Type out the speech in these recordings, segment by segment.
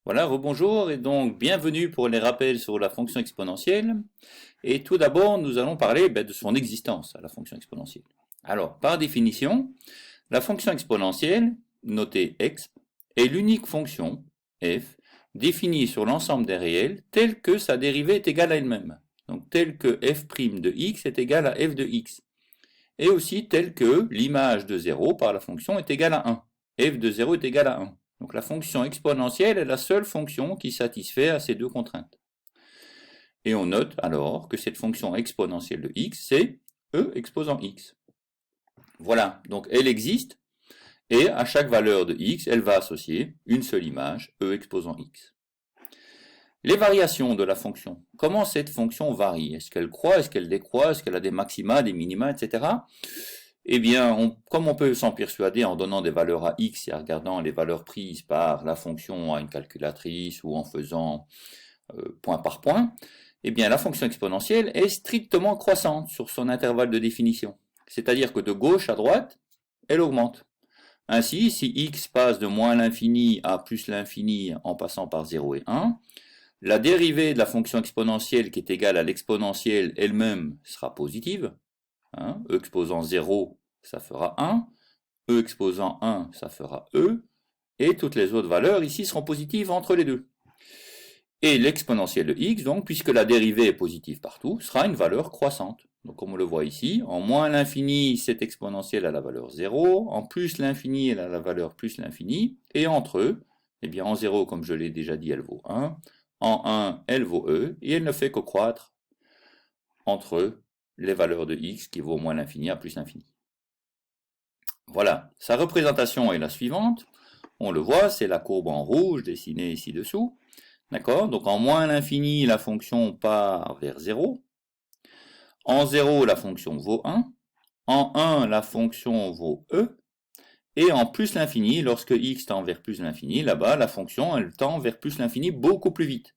Voilà, rebonjour et donc bienvenue pour les rappels sur la fonction exponentielle. Et tout d'abord, nous allons parler de son existence, la fonction exponentielle. Alors, par définition, la fonction exponentielle, notée exp, est l'unique fonction, f, définie sur l'ensemble des réels telle que sa dérivée est égale à elle-même. Donc, telle que f' de x est égale à f de x. Et aussi telle que l'image de 0 par la fonction est égale à 1. F de 0 est égal à 1. Donc la fonction exponentielle est la seule fonction qui satisfait à ces deux contraintes. Et on note alors que cette fonction exponentielle de x, c'est e exposant x. Voilà, donc elle existe, et à chaque valeur de x, elle va associer une seule image, e exposant x. Les variations de la fonction. Comment cette fonction varie? Est-ce qu'elle croît, est-ce qu'elle décroît, est-ce qu'elle a des maxima, des minima, etc. Eh bien, comme on peut s'en persuader en donnant des valeurs à x et en regardant les valeurs prises par la fonction à une calculatrice ou en faisant point par point, eh bien la fonction exponentielle est strictement croissante sur son intervalle de définition. C'est-à-dire que de gauche à droite, elle augmente. Ainsi, si x passe de moins l'infini à plus l'infini en passant par 0 et 1, la dérivée de la fonction exponentielle qui est égale à l'exponentielle elle-même sera positive. E exposant 0, ça fera 1. E exposant 1, ça fera E. Et toutes les autres valeurs ici seront positives entre les deux. Et l'exponentielle de x, donc, puisque la dérivée est positive partout, sera une valeur croissante. Donc comme on le voit ici, en moins l'infini, cette exponentielle a la valeur 0, en plus l'infini, elle a la valeur plus l'infini, et entre eux, eh bien en 0, comme je l'ai déjà dit, elle vaut 1, en 1, elle vaut E, et elle ne fait que croître entre les valeurs de x qui vaut moins l'infini à plus l'infini. Voilà, sa représentation est la suivante. On le voit, c'est la courbe en rouge dessinée ici dessous. D'accord? Donc en moins l'infini, la fonction part vers 0. En 0, la fonction vaut 1. En 1, la fonction vaut E. Et en plus l'infini, lorsque x tend vers plus l'infini, là-bas, la fonction, elle tend vers plus l'infini beaucoup plus vite.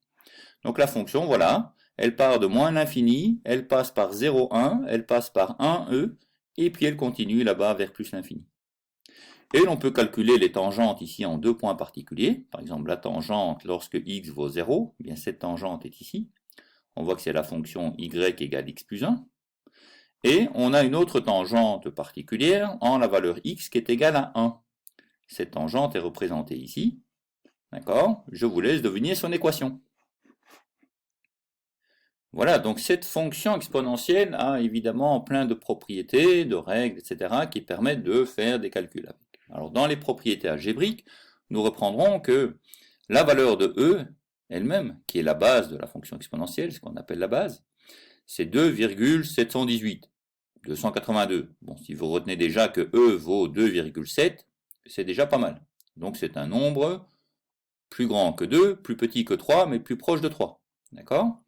Donc la fonction, voilà, elle part de moins l'infini, elle passe par 0, 1, elle passe par 1, E, et puis elle continue là-bas vers plus l'infini. Et l'on peut calculer les tangentes ici en deux points particuliers. Par exemple, la tangente lorsque x vaut 0, eh bien cette tangente est ici. On voit que c'est la fonction y égale x plus 1. Et on a une autre tangente particulière en la valeur x qui est égale à 1. Cette tangente est représentée ici. D'accord? Je vous laisse deviner son équation. Voilà, donc cette fonction exponentielle a évidemment plein de propriétés, de règles, etc. qui permettent de faire des calculs avec. Alors dans les propriétés algébriques, nous reprendrons que la valeur de e elle-même, qui est la base de la fonction exponentielle, ce qu'on appelle la base, c'est 2,718, 282. Bon, si vous retenez déjà que e vaut 2,7, c'est déjà pas mal. Donc c'est un nombre plus grand que 2, plus petit que 3, mais plus proche de 3. D'accord?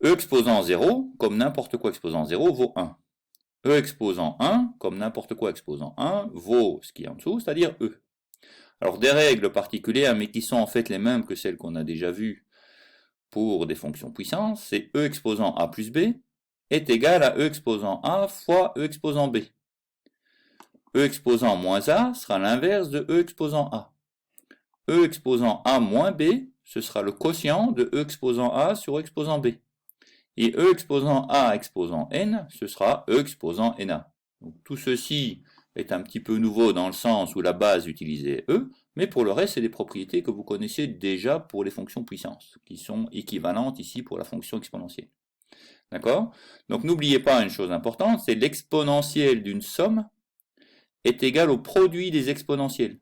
E exposant 0, comme n'importe quoi exposant 0, vaut 1. E exposant 1, comme n'importe quoi exposant 1, vaut ce qui est en dessous, c'est-à-dire E. Alors des règles particulières, mais qui sont en fait les mêmes que celles qu'on a déjà vues pour des fonctions puissances, c'est E exposant A plus B est égal à E exposant A fois E exposant B. E exposant moins A sera l'inverse de E exposant A. E exposant A moins B, ce sera le quotient de E exposant A sur E exposant B. Et E exposant A exposant N, ce sera E exposant NA. Donc tout ceci est un petit peu nouveau dans le sens où la base utilisait E, mais pour le reste, c'est des propriétés que vous connaissez déjà pour les fonctions puissance, qui sont équivalentes ici pour la fonction exponentielle. D'accord? Donc n'oubliez pas une chose importante, c'est l'exponentielle d'une somme est égale au produit des exponentielles.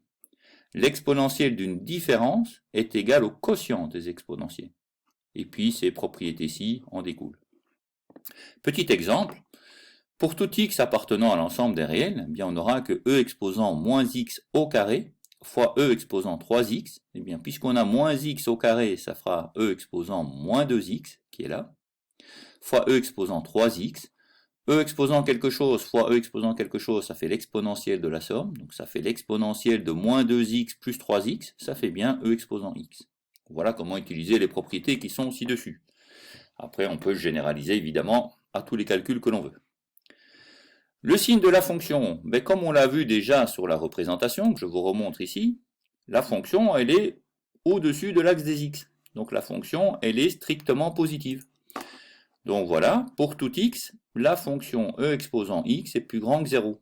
L'exponentielle d'une différence est égale au quotient des exponentielles. Et puis ces propriétés-ci en découlent. Petit exemple, pour tout x appartenant à l'ensemble des réels, eh bien on aura que e exposant moins x au carré fois e exposant 3x, eh bien puisqu'on a moins x au carré, ça fera e exposant moins 2x, qui est là, fois e exposant 3x, e exposant quelque chose fois e exposant quelque chose, ça fait l'exponentielle de la somme, donc ça fait l'exponentielle de moins 2x plus 3x, ça fait bien e exposant x. Voilà comment utiliser les propriétés qui sont ci-dessus. Après, on peut généraliser évidemment à tous les calculs que l'on veut. Le signe de la fonction, comme on l'a vu déjà sur la représentation, que je vous remontre ici, la fonction, elle est au-dessus de l'axe des x. Donc la fonction, elle est strictement positive. Donc voilà, pour tout x, la fonction e exposant x est plus grand que 0.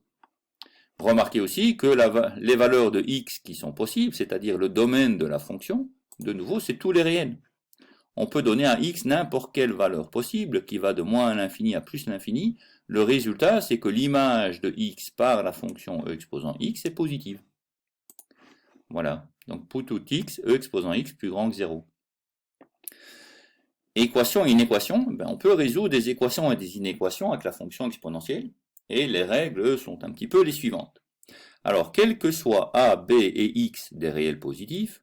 Remarquez aussi que les valeurs de x qui sont possibles, c'est-à-dire le domaine de la fonction, de nouveau, c'est tous les réels. On peut donner à x n'importe quelle valeur possible, qui va de moins l'infini à plus l'infini. Le résultat, c'est que l'image de x par la fonction e exposant x est positive. Voilà, donc pour tout x, e exposant x plus grand que 0. Équation et inéquation, on peut résoudre des équations et des inéquations avec la fonction exponentielle, et les règles sont un petit peu les suivantes. Alors, quel que soit a, b et x des réels positifs,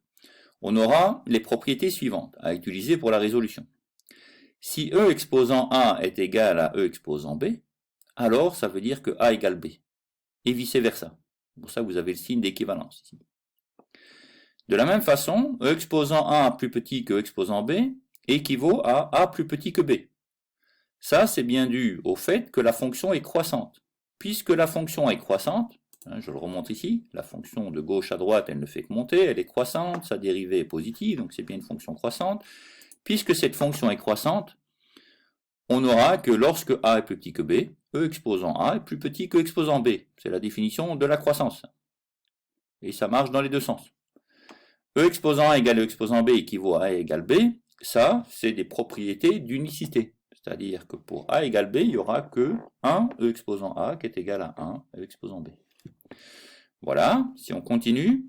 on aura les propriétés suivantes à utiliser pour la résolution. Si e exposant a est égal à e exposant b, alors ça veut dire que a égale b, et vice-versa. Pour ça, vous avez le signe d'équivalence ici. De la même façon, e exposant a plus petit que e exposant b équivaut à a plus petit que b. Ça, c'est bien dû au fait que la fonction est croissante. Puisque la fonction est croissante, je le remonte ici, la fonction de gauche à droite, elle ne fait que monter, elle est croissante, sa dérivée est positive, donc c'est bien une fonction croissante. Puisque cette fonction est croissante, on aura que lorsque a est plus petit que b, e exposant a est plus petit que exposant b. C'est la définition de la croissance. Et ça marche dans les deux sens. E exposant a égale e exposant b équivaut à a égale b. Ça, c'est des propriétés d'unicité. C'est-à-dire que pour a égale b, il n'y aura que 1 e exposant a qui est égal à 1 e exposant b. Voilà, si on continue,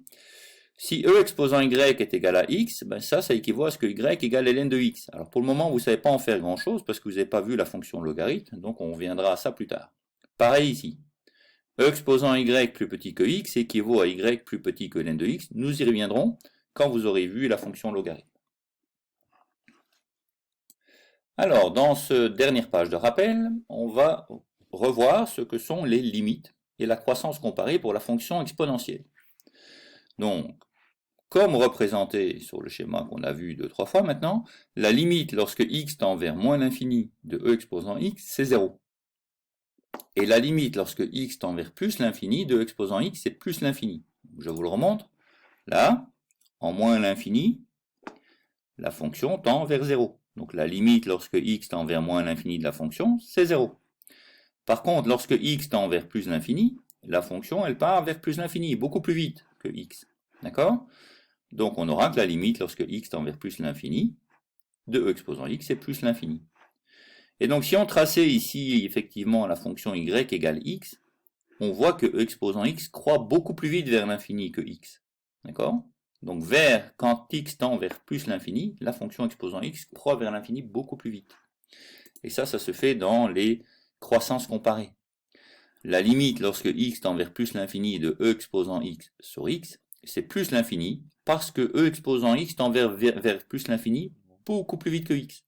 si e exposant y est égal à x, ça équivaut à ce que y égale ln de x. Alors pour le moment, vous ne savez pas en faire grand-chose parce que vous n'avez pas vu la fonction logarithme, donc on reviendra à ça plus tard. Pareil ici, e exposant y plus petit que x équivaut à y plus petit que ln de x. Nous y reviendrons quand vous aurez vu la fonction logarithme. Alors, dans cette dernière page de rappel, on va revoir ce que sont les limites et la croissance comparée pour la fonction exponentielle. Donc, comme représenté sur le schéma qu'on a vu 2-3 fois maintenant, la limite lorsque x tend vers moins l'infini de e exposant x, c'est 0. Et la limite lorsque x tend vers plus l'infini de e exposant x, c'est plus l'infini. Je vous le remontre. Là, en moins l'infini, la fonction tend vers 0. Donc la limite lorsque x tend vers moins l'infini de la fonction, c'est 0. Par contre, lorsque x tend vers plus l'infini, la fonction, elle part vers plus l'infini, beaucoup plus vite que x. D'accord? Donc on aura que la limite lorsque x tend vers plus l'infini de e exposant x, c'est plus l'infini. Et donc si on traçait ici effectivement la fonction y égale x, on voit que e exposant x croît beaucoup plus vite vers l'infini que x. D'accord? Donc quand x tend vers plus l'infini, la fonction exposant x croît vers l'infini beaucoup plus vite. Et ça se fait dans les croissances comparées. La limite lorsque x tend vers plus l'infini de e exposant x sur x, c'est plus l'infini, parce que e exposant x tend vers plus l'infini beaucoup plus vite que x.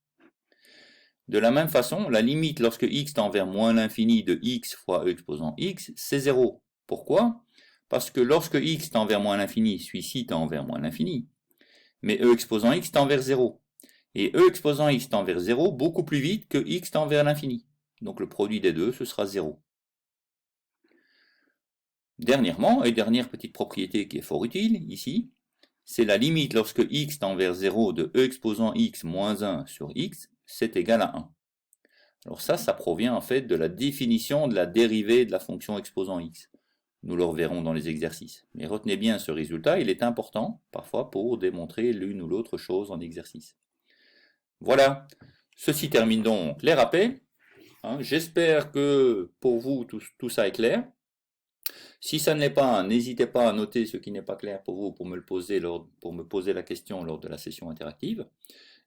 De la même façon, la limite lorsque x tend vers moins l'infini de x fois e exposant x, c'est 0. Pourquoi? Parce que lorsque x tend vers moins l'infini, celui-ci tend vers moins l'infini. Mais e exposant x tend vers 0. Et e exposant x tend vers 0 beaucoup plus vite que x tend vers l'infini. Donc le produit des deux, ce sera 0. Dernièrement, et dernière petite propriété qui est fort utile, ici, c'est la limite lorsque x tend vers 0 de e exposant x moins 1 sur x, c'est égal à 1. Alors ça provient en fait de la définition de la dérivée de la fonction exposant x. Nous le reverrons dans les exercices. Mais retenez bien ce résultat, il est important, parfois, pour démontrer l'une ou l'autre chose en exercice. Voilà, ceci termine donc les rappels. J'espère que pour vous, tout ça est clair. Si ça ne l'est pas, n'hésitez pas à noter ce qui n'est pas clair pour vous pour me poser la question lors de la session interactive.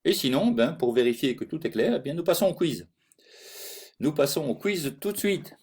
Et sinon, pour vérifier que tout est clair, nous passons au quiz. Nous passons au quiz tout de suite.